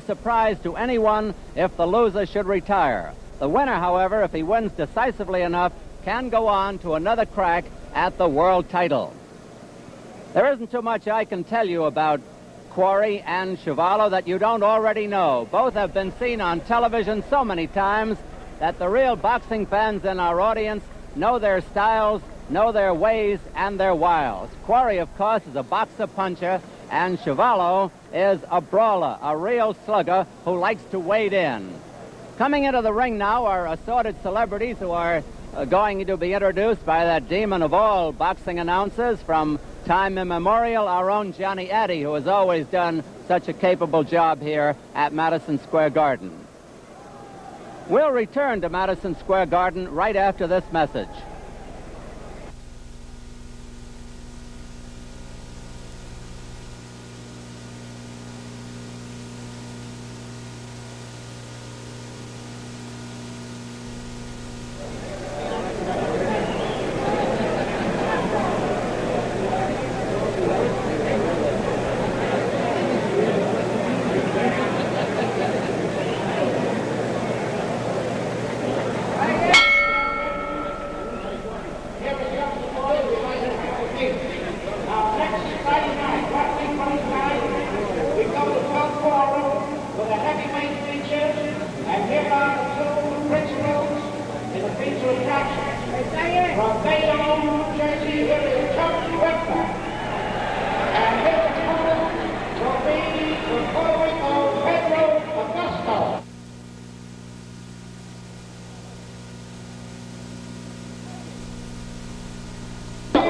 surprise to anyone if the loser should retire. The winner, however, if he wins decisively enough, can go on to another crack at the world title. There isn't too much I can tell you about Quarry and Chuvalo that you don't already know. Both have been seen on television so many times that the real boxing fans in our audience know their styles, know their ways, and their wiles. Quarry, of course, is a boxer-puncher, and Chuvalo is a brawler, a real slugger who likes to wade in. Coming into the ring now are assorted celebrities who are going to be introduced by that demon of all boxing announcers from time immemorial, our own Johnny Addy, who has always done such a capable job here at Madison Square Garden. We'll return to Madison Square Garden right after this message.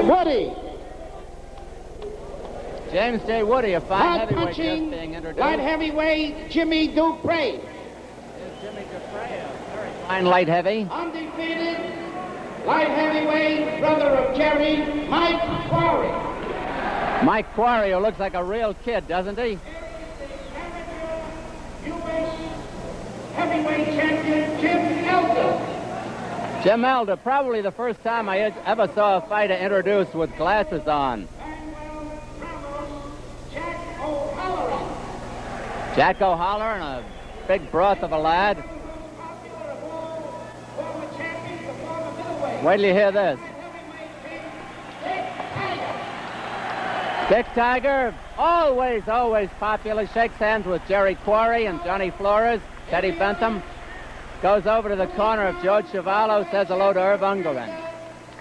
Woody. James J. Woody, a fine heavyweight, just being introduced. Light heavyweight Jimmy Dupre. Here's Jimmy Dupre, a very fine light heavy. Undefeated light heavyweight brother of Jerry, Mike Quarry. Mike Quarry, who looks like a real kid, doesn't he? U.S. heavyweight champion Jim Elder. Jim Elder, probably the first time I ever saw a fighter introduced with glasses on. Jack O'Halloran, a big broth of a lad. Wait till you hear this. Dick Tiger, always popular, shakes hands with Jerry Quarry and Johnny Flores, Teddy Bentham. Goes over to the corner of George Chuvalo, says hello to Irv Ungerman.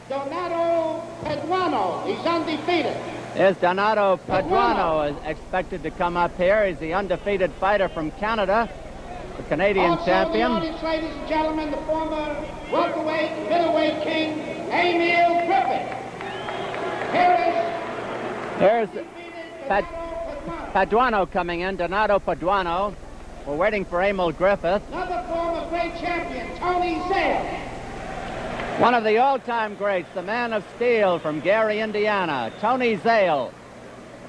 Donato Paduano, he's undefeated. Here's Donato Paduano, is expected to come up here. He's the undefeated fighter from Canada, the Canadian also champion. The audience, ladies and gentlemen, the former welterweight, middleweight king, Emil Griffith. Here's Paduano coming in, Donato Paduano. We're waiting for Emil Griffith. Another former great champion, Tony Zale. One of the all-time greats, the man of steel from Gary, Indiana, Tony Zale.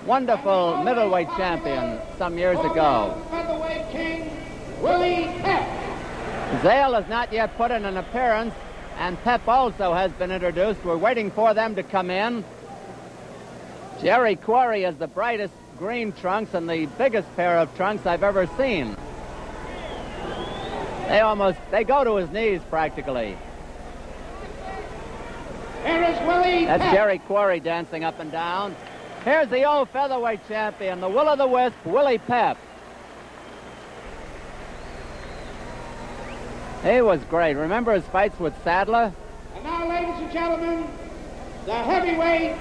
Wonderful middleweight champion some years ago. Featherweight king, Willie Pep. Zale has not yet put in an appearance, and Pep also has been introduced. We're waiting for them to come in. Jerry Quarry has the brightest green trunks and the biggest pair of trunks I've ever seen. They go to his knees practically. Here is Willie That's Pep. Jerry Quarry dancing up and down. Here's the old featherweight champion, the will-o'-the-wisp, Willie Pep. He was great. Remember his fights with Sadler? And now, ladies and gentlemen, the heavyweight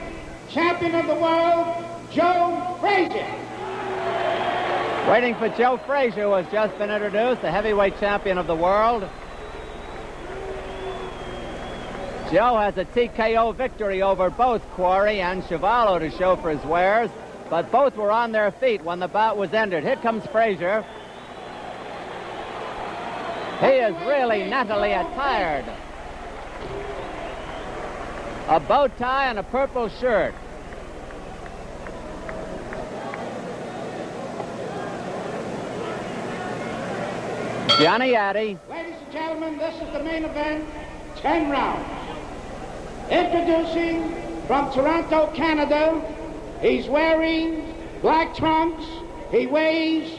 champion of the world, Joe Frazier. Waiting for Joe Frazier, who has just been introduced, the heavyweight champion of the world. Joe has a TKO victory over both Quarry and Chuvalo to show for his wares, but both were on their feet when the bout was ended. Here comes Frazier. He is really nattily attired. A bow tie and a purple shirt. Johnny Addy. Ladies and gentlemen, this is the main event, 10 rounds. Introducing from Toronto, Canada, he's wearing black trunks. He weighs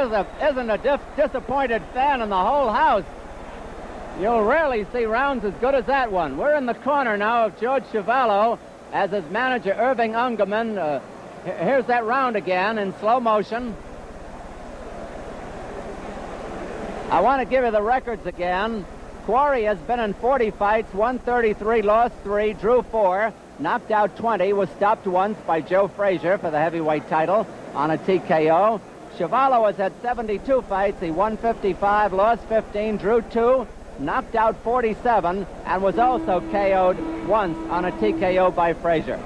isn't a disappointed fan in the whole house. You'll rarely see rounds as good as that one. We're in the corner now of George Chuvalo as his manager, Irving Ungerman. Here's that round again in slow motion. I want to give you the records again. Quarry has been in 40 fights, won 33, lost 3, drew 4, knocked out 20, was stopped once by Joe Frazier for the heavyweight title on a TKO. Chuvalo has had 72 fights. He won 55, lost 15, drew 2, knocked out 47, and was also KO'd once on a TKO by Frazier.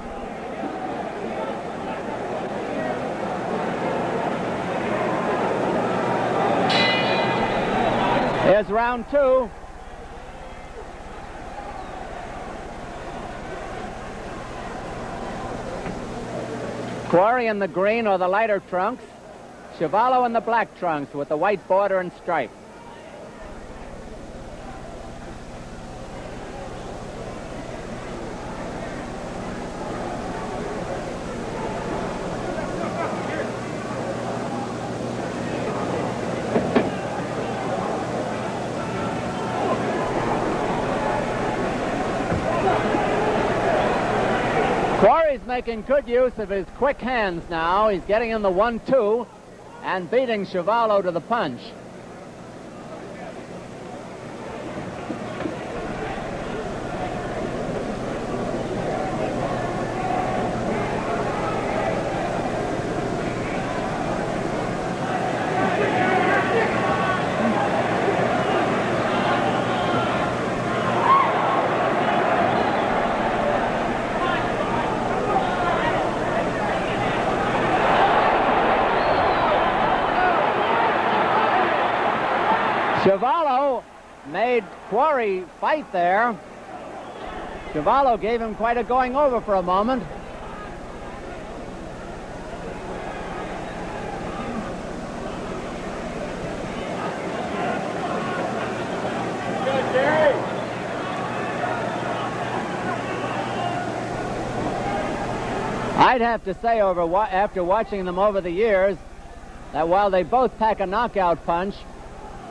Here's round 2. Quarry in the green or the lighter trunks. Chuvalo in the black trunks with the white border and stripe. Quarry's making good use of his quick hands now. He's getting in the 1-2 and beating Chuvalo to the punch. Chuvalo made Quarry fight there. Chuvalo gave him quite a going over for a moment. I'd have to say, after watching them over the years, that while they both pack a knockout punch,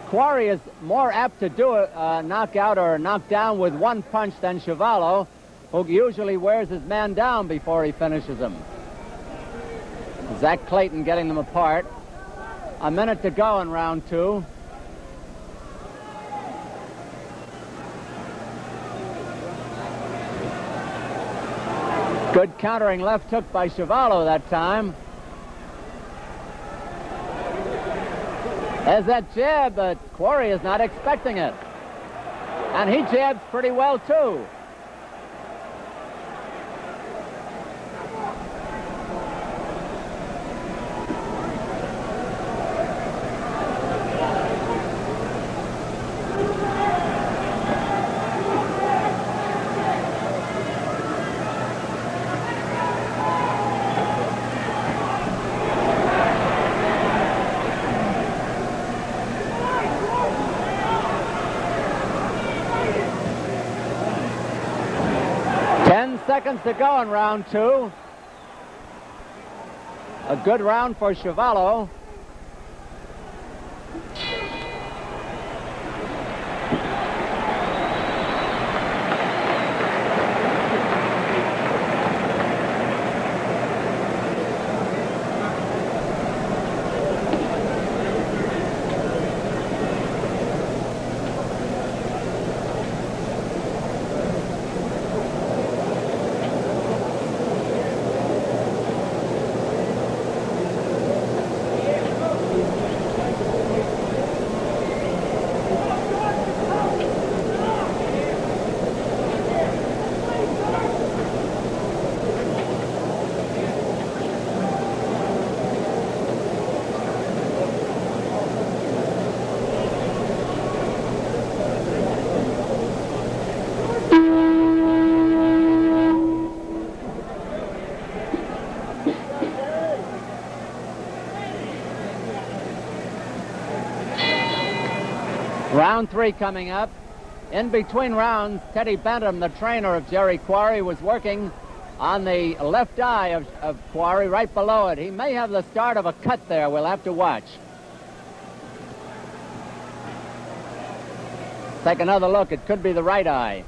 Quarry is more apt to do a knockout or a knockdown with one punch than Chuvalo, who usually wears his man down before he finishes him. Zach Clayton getting them apart. A minute to go in round 2. Good countering left hook by Chuvalo that time. There's that jab, but Quarry is not expecting it. And he jabs pretty well, too. Seconds to go in round 2. A good round for Chuvalo. Round 3 coming up. In between rounds, Teddy Bentham, the trainer of Jerry Quarry, was working on the left eye of Quarry, right below it. He may have the start of a cut there. We'll have to watch. take another look. It could be the right eye.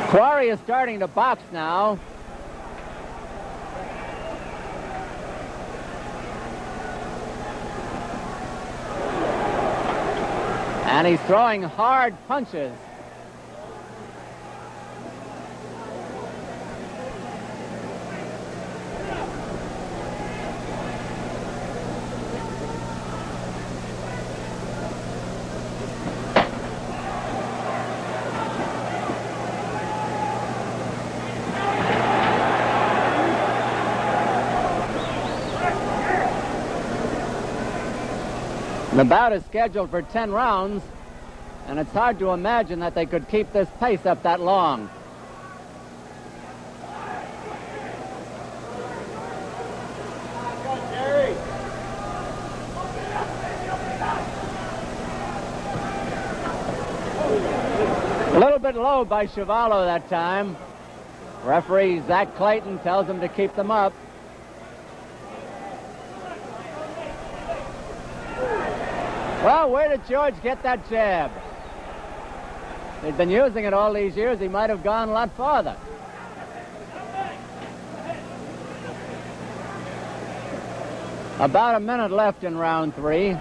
Quarry is starting to box now. And he's throwing hard punches. The bout is scheduled for 10 rounds, and it's hard to imagine that they could keep this pace up that long. A little bit low by Chuvalo that time. Referee Zach Clayton tells him to keep them up. Well, where did George get that jab? He'd been using it all these years. He might have gone a lot farther. About a minute left in round 3.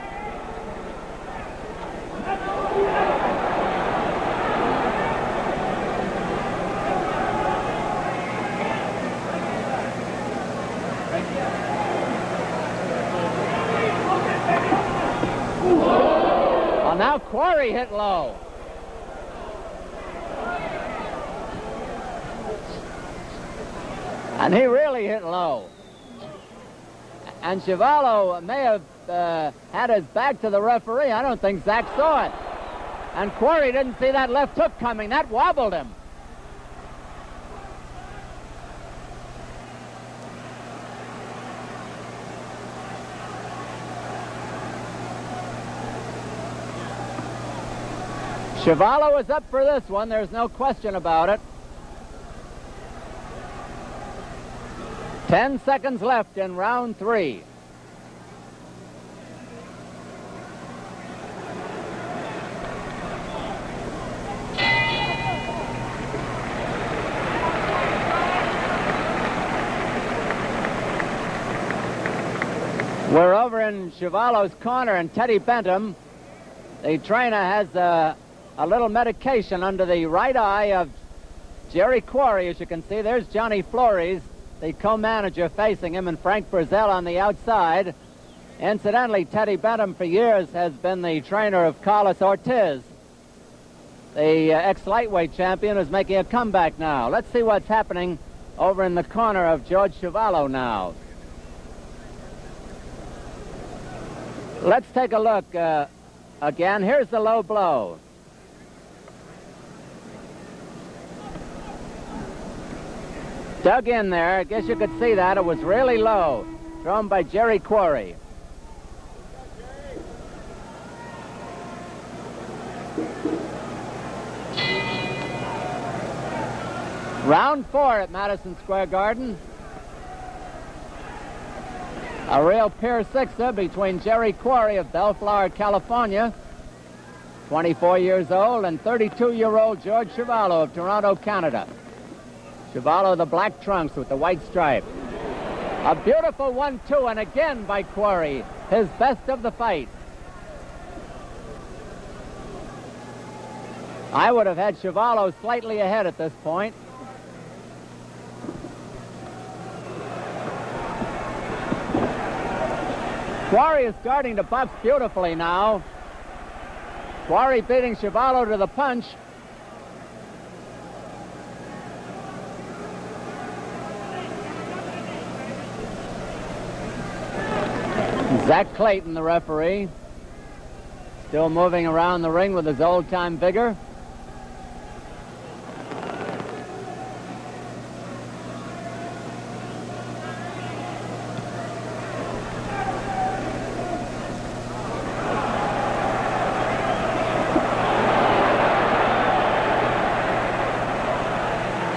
Now Quarry hit low. And he really hit low. And Chuvalo may have had his back to the referee. I don't think Zach saw it. And Quarry didn't see that left hook coming. That wobbled him. Chuvalo is up for this one. There's no question about it. 10 seconds left in round 3. We're over in Chuvalo's corner, and Teddy Bentham, the trainer, has a little medication under the right eye of Jerry Quarry. As you can see, there's Johnny Flores, the co-manager, facing him, and Frank Brazell on the outside. Incidentally, Teddy Bentham for years has been the trainer of Carlos Ortiz. The ex-lightweight champion is making a comeback now. Let's see what's happening over in the corner of George Chuvalo now. Let's take a look again. Here's the low blow. Dug in there. I guess you could see that. It was really low. Thrown by Jerry Quarry. Round 4 at Madison Square Garden. A real Pier Sixer between Jerry Quarry of Bellflower, California, 24 years old, and 32-year-old George Chuvalo of Toronto, Canada. Chuvalo, the black trunks with the white stripe. A beautiful 1-2, and again by Quarry, his best of the fight. I would have had Chuvalo slightly ahead at this point. Quarry is starting to box beautifully now. Quarry beating Chuvalo to the punch. Zach Clayton, the referee, still moving around the ring with his old-time vigor.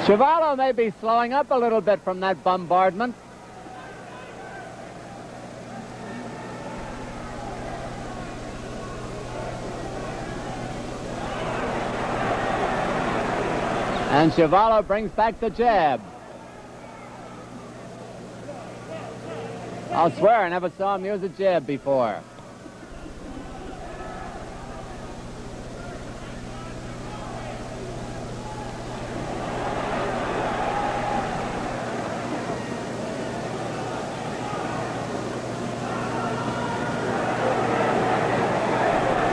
Chuvalo may be slowing up a little bit from that bombardment. And Chuvalo brings back the jab. I'll swear I never saw him use a jab before.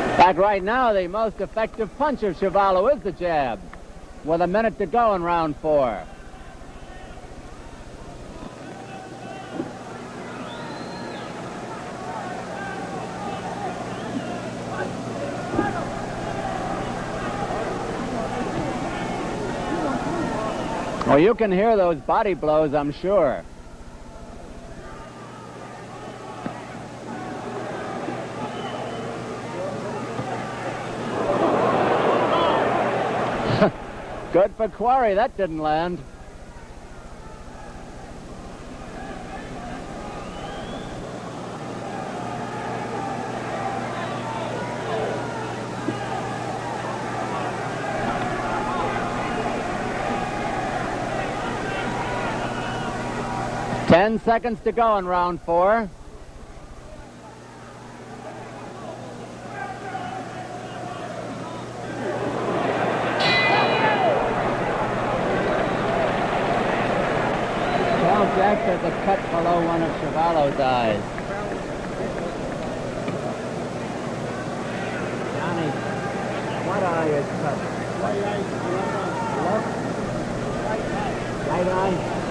In fact, right now, the most effective punch of Chuvalo is the jab, with a minute to go in round 4. Well, you can hear those body blows, I'm sure. Good for Quarry. That didn't land. Ten seconds to go in round 4. Jack, there's a cut below one of Chuvalo's eyes. Johnny, what eye is cut? Left? Right eye?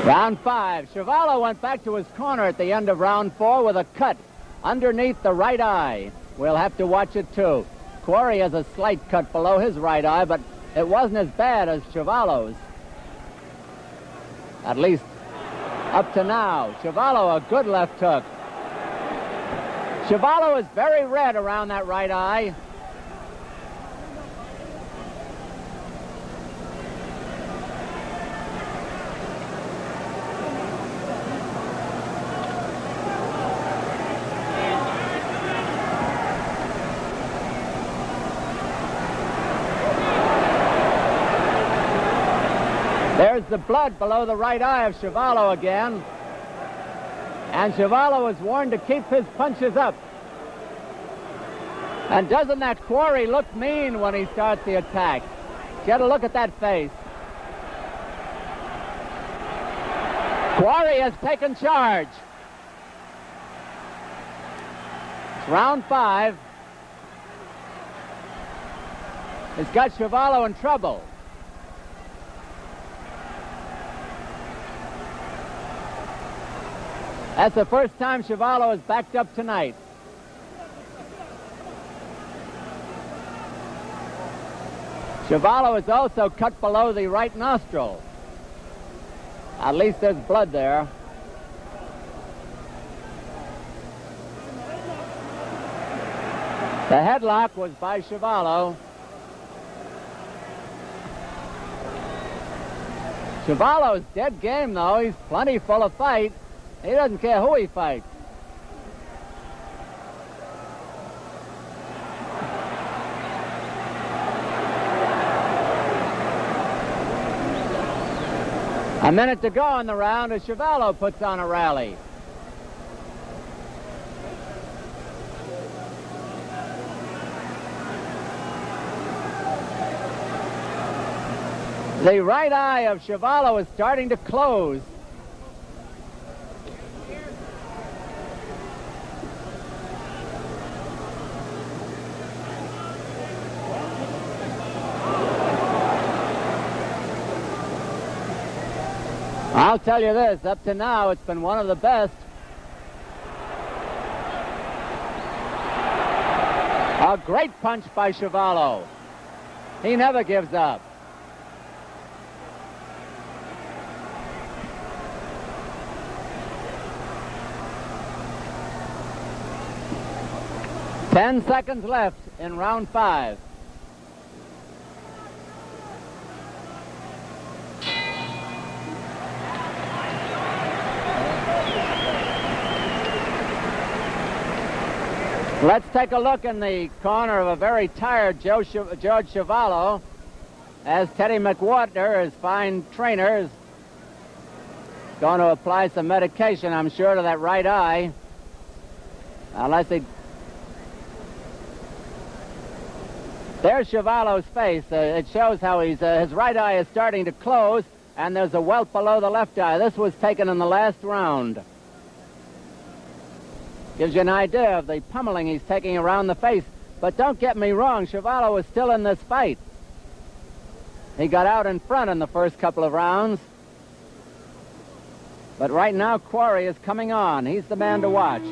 Round 5. Chuvalo went back to his corner at the end of round 4 with a cut underneath the right eye. We'll have to watch it too. Quarry has a slight cut below his right eye, but it wasn't as bad as Chuvalo's. At least up to now. Chuvalo, a good left hook. Chuvalo is very red around that right eye. There's the blood below the right eye of Chuvalo again. And Chuvalo is warned to keep his punches up. And doesn't that Quarry look mean when he starts the attack? Get a look at that face. Quarry has taken charge. It's round 5. It's got Chuvalo in trouble. That's the first time Chuvalo has backed up tonight. Chuvalo is also cut below the right nostril. At least there's blood there. The headlock was by Chuvalo. Chuvalo's dead game, though. He's plenty full of fight. He doesn't care who he fights. A minute to go in the round as Chuvalo puts on a rally. The right eye of Chuvalo is starting to close. I'll tell you this, up to now, it's been one of the best. A great punch by Chuvalo. He never gives up. Ten seconds left in round 5. Let's take a look in the corner of a very tired George Chuvalo as Teddy McWhorter, his fine trainer, is going to apply some medication, I'm sure, to that right eye. Unless he... There's Chuvalo's face. It shows how his right eye is starting to close, and there's a welt below the left eye. This was taken in the last round. Gives you an idea of the pummeling he's taking around the face. But don't get me wrong, Chuvalo is still in this fight. He got out in front in the first couple of rounds. But right now, Quarry is coming on. He's the man to watch.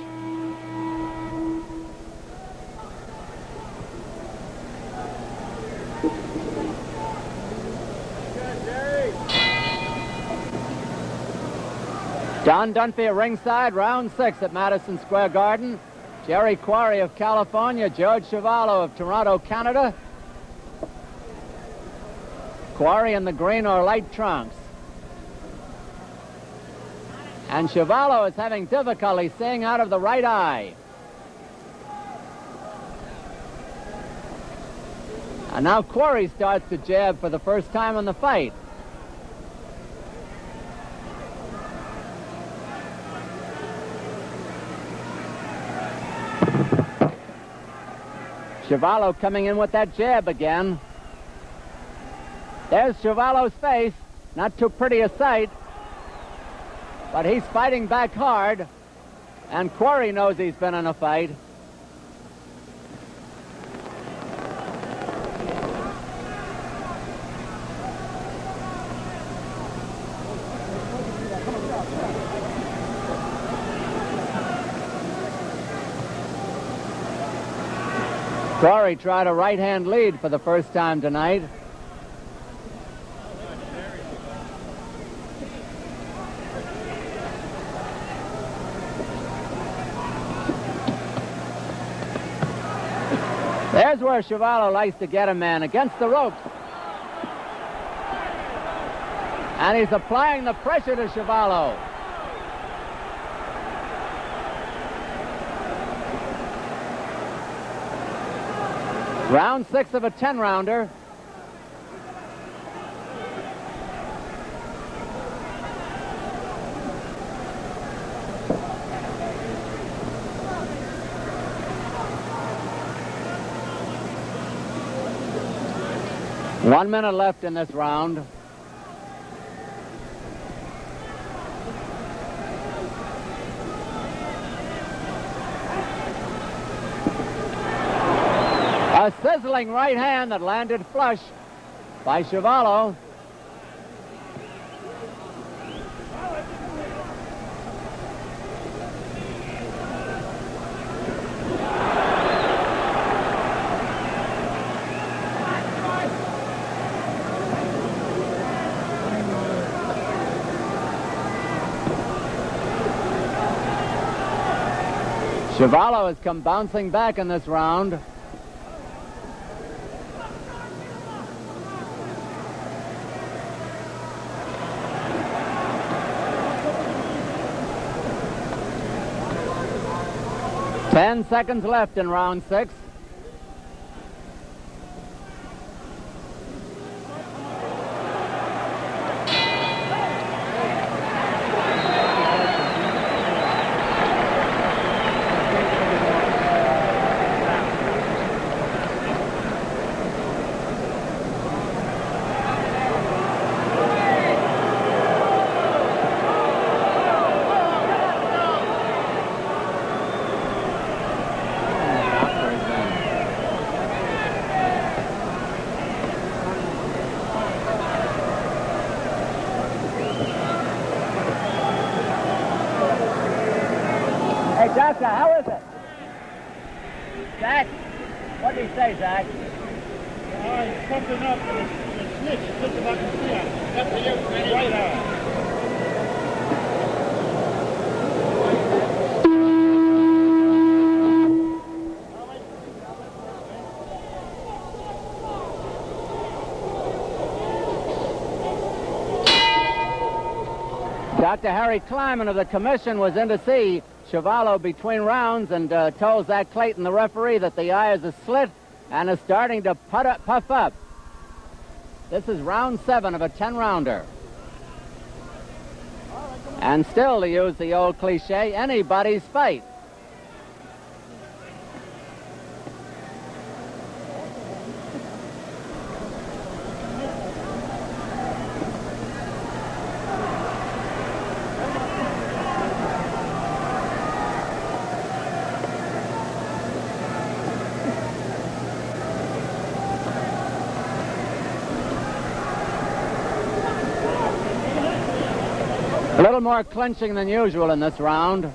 Don Dunphy at ringside, round 6 at Madison Square Garden. Jerry Quarry of California, George Chuvalo of Toronto, Canada. Quarry in the green or light trunks. And Chuvalo is having difficulty seeing out of the right eye. And now Quarry starts to jab for the first time in the fight. Chuvalo coming in with that jab again. There's Chuvalo's face. Not too pretty a sight. But he's fighting back hard. And Quarry knows he's been in a fight. Quarry tried a right-hand lead for the first time tonight. There's where Chuvalo likes to get a man, against the ropes. And he's applying the pressure to Chuvalo. Round 6 of a 10-rounder. One minute left in this round. A sizzling right hand that landed flush by Chuvalo. Chuvalo has come bouncing back in this round. Ten seconds left in round 6. Doctor, how is it? Zach? What did he say, Zach? He's something up in the snitch. It's just about to see it. That's the young right eye. Dr. Harry Kleiman of the commission was in to see Chuvalo between rounds and told Zach Clayton, the referee, that the eye is a slit and is starting to puff up. This is round 7 of a 10-rounder. And still, to use the old cliche, anybody's fight. A little more clinching than usual in this round.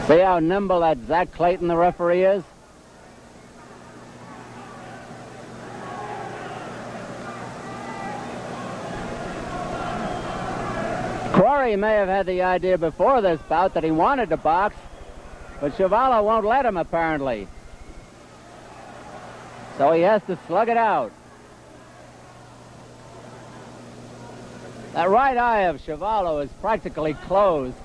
See how nimble that Zach Clayton, the referee, is? Quarry may have had the idea before this bout that he wanted to box, but Chuvalo won't let him, apparently. So he has to slug it out. That right eye of Chuvalo is practically closed.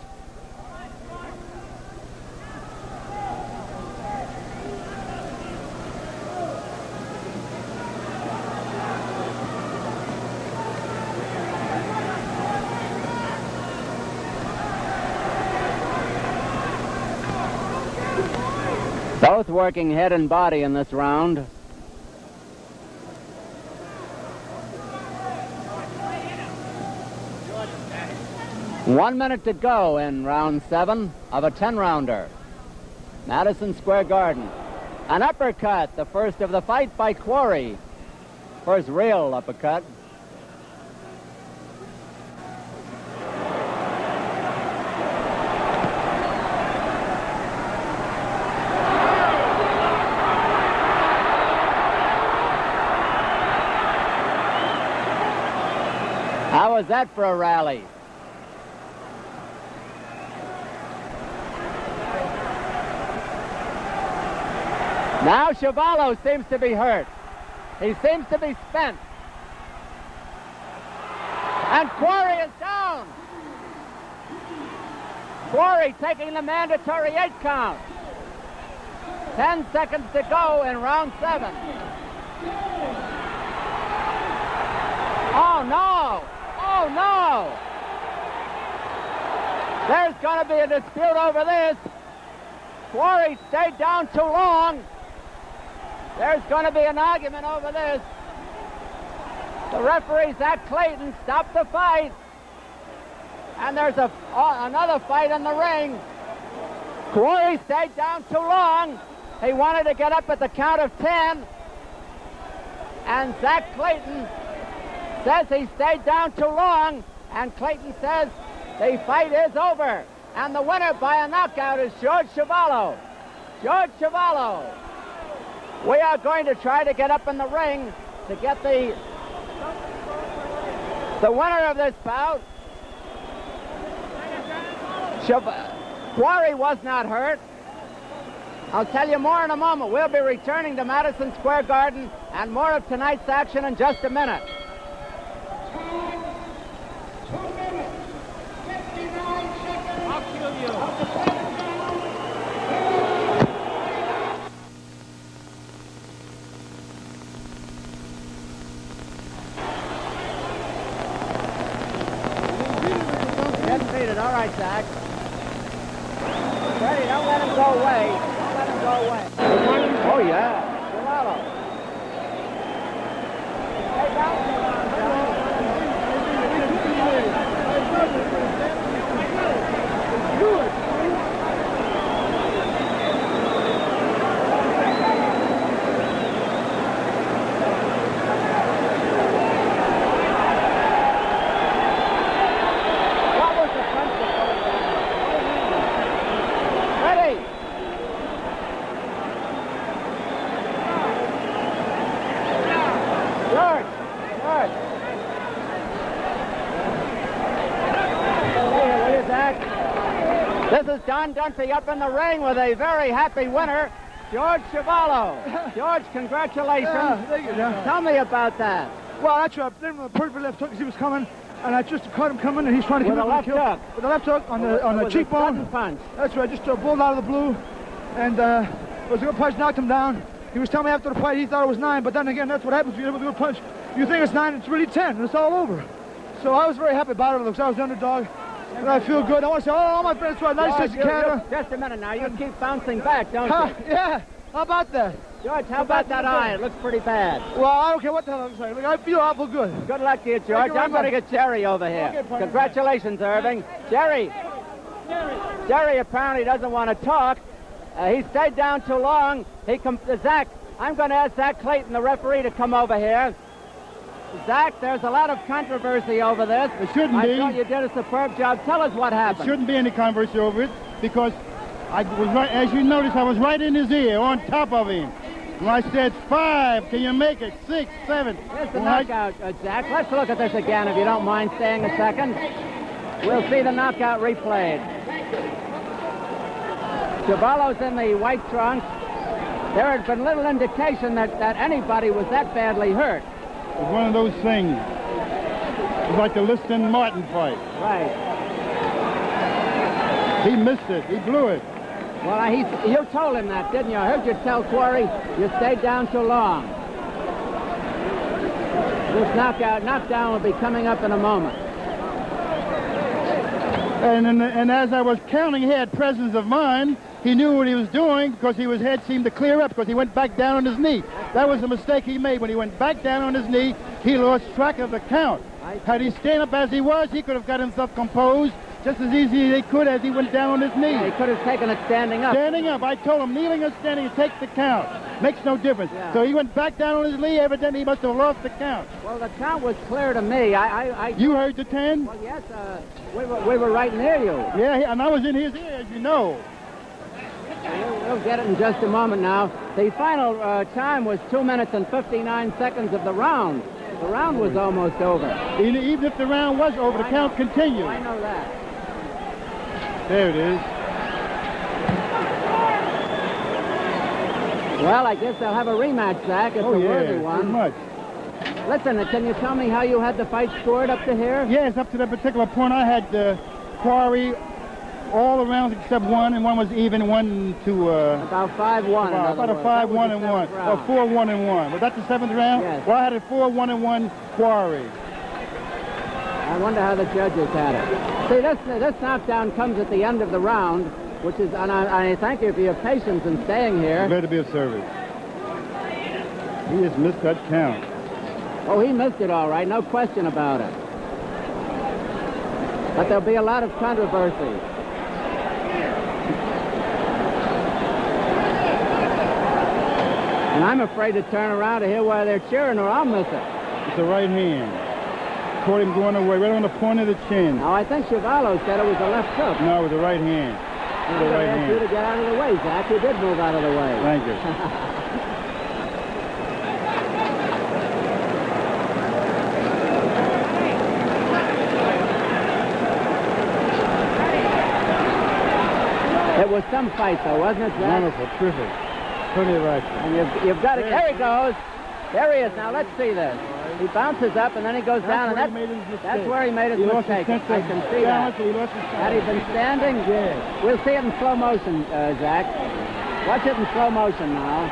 Both working head and body in this round. One minute to go in round 7 of a 10-rounder. Madison Square Garden. An uppercut, the first of the fight by Quarry. First real uppercut. How was that for a rally? Now Chuvalo seems to be hurt. He seems to be spent. And Quarry is down. Quarry taking the mandatory 8 count. 10 seconds to go in round 7. Oh, no. Oh, no! There's going to be a dispute over this. Quarry stayed down too long. There's going to be an argument over this. The referee, Zach Clayton, stopped the fight. And there's another fight in the ring. Quarry stayed down too long. He wanted to get up at the count of 10. And Zach Clayton says he stayed down too long, and Clayton says the fight is over. And the winner by a knockout is George Chuvalo. George Chuvalo. We are going to try to get up in the ring to get the winner of this bout. Quarry was not hurt. I'll tell you more in a moment. We'll be returning to Madison Square Garden and more of tonight's action in just a minute. 2 minutes, 59 seconds. I'll kill you. Getting beat it. All right, Zach. Ready, don't let him go away. Don't let him go away. Oh, yeah. Chuvalo. Stay down, Chuvalo. This is Don Dunphy up in the ring with a very happy winner, George Chuvalo. George, congratulations. Yeah, thank you, John. Tell me about that. Well, actually, I put him a perfect left hook as he was coming, and I just caught him coming, and he's trying to With come a in left for the kill. hook. With a left hook on the cheekbone. Sudden punch. That's right, just pulled out of the blue, and it was a good punch, knocked him down. He was telling me after the fight he thought it was 9, but then again, that's what happens when you have a good punch. You think it's 9, it's really 10, and it's all over. So I was very happy about it because I was the underdog, and I feel good. I want to say, all my friends, nice George, days in Canada. Just a minute now. You keep bouncing back, don't you? Yeah, how about that? George, how about that eye? It looks pretty bad. Well, I don't care what the hell I'm saying. Look, I feel awful good. Good luck to you, George. Thank you very I'm going to much. get Jerry over here. Okay, partner. Congratulations, Irving. Jerry apparently doesn't want to talk. He stayed down too long. Zach, I'm going to ask Zach Clayton, the referee, to come over here. Zach, there's a lot of controversy over this. It shouldn't be. I thought you did a superb job. Tell us what There happened. shouldn't be any controversy over it because I was right, as you noticed, I was right in his ear, on top of him. And I said, 5, can you make it? 6, 7. Here's the knockout, Zach. Let's look at this again, if you don't mind staying a second. We'll see the knockout replayed. Chuvalo's in the white trunks. There had been little indication that anybody was that badly hurt. It was one of those things. It was like the Liston Martin fight. Right. He missed it. He blew it. Well, you told him that, didn't you? I heard you tell Quarry you stayed down too long. This knockdown will be coming up in a moment. And as I was counting, he had presence of mind. He knew what he was doing because his head seemed to clear up because he went back down on his knee. That was the mistake he made. When he went back down on his knee, he lost track of the count. Had he stayed up as he was, he could have got himself composed just as easy as he could as he went down on his knee. Yeah, he could have taken it standing up. Standing up. I told him, kneeling or standing, take the count. Makes no difference. Yeah. So he went back down on his knee. Evidently, he must have lost the count. Well, the count was clear to me. You heard the 10? Well, yes, we were right near you. Yeah, and I was in his ear, as you know. We'll get it in just a moment now. The final time was 2 minutes and 59 seconds of the round. The round was almost over. Even if the round was over, the count continued. I know that. There it is. Well, I guess they'll have a rematch, Zach. It's a worthy one. Pretty much. Listen, can you tell me how you had the fight scored up to here? Yes, up to that particular point, I had Quarry all the rounds except one, and one was even, one to... About 5-1. About a 5-1 and 1, or 4-1 and 1. Was that the 7th round? Yes. Well, I had a 4-1 and 1 Quarry. I wonder how the judges had it. See, this knockdown comes at the end of the round, which is, and I thank you for your patience in staying here. Glad to be of service. He just missed that count. Oh, he missed it all right, no question about it. But there'll be a lot of controversy. And I'm afraid to turn around to hear why they're cheering or I'll miss it. It's the right hand. Caught him going away, right on the point of the chin. Now, I think Chuvalo said it was a left hook. No, it was the right hand. I'm going to ask you to get out of the way, Zach. You did move out of the way. Thank you. It was some fight, though, wasn't it, Zach? Wonderful, terrific. Plenty of action. And you've got it. There he goes. There he is. Now, let's see this. He bounces up, and then he goes down, and that's where he made his mistake. I can see that. Had he been standing? Yes. We'll see it in slow motion, Zach. Watch it in slow motion now.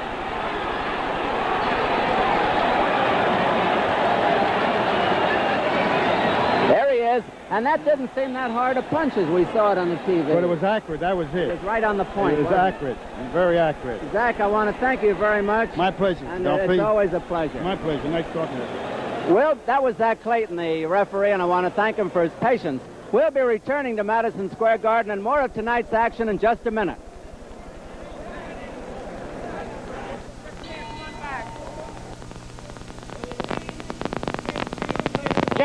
There he is. And that didn't seem that hard a punch as we saw it on the TV. But it was accurate. That was it. It was right on the point. It was accurate. Very accurate. Zach, I want to thank you very much. My pleasure. And it's always a pleasure. My pleasure. Nice talking to you. Well, that was Zach Clayton, the referee, and I want to thank him for his patience. We'll be returning to Madison Square Garden and more of tonight's action in just a minute.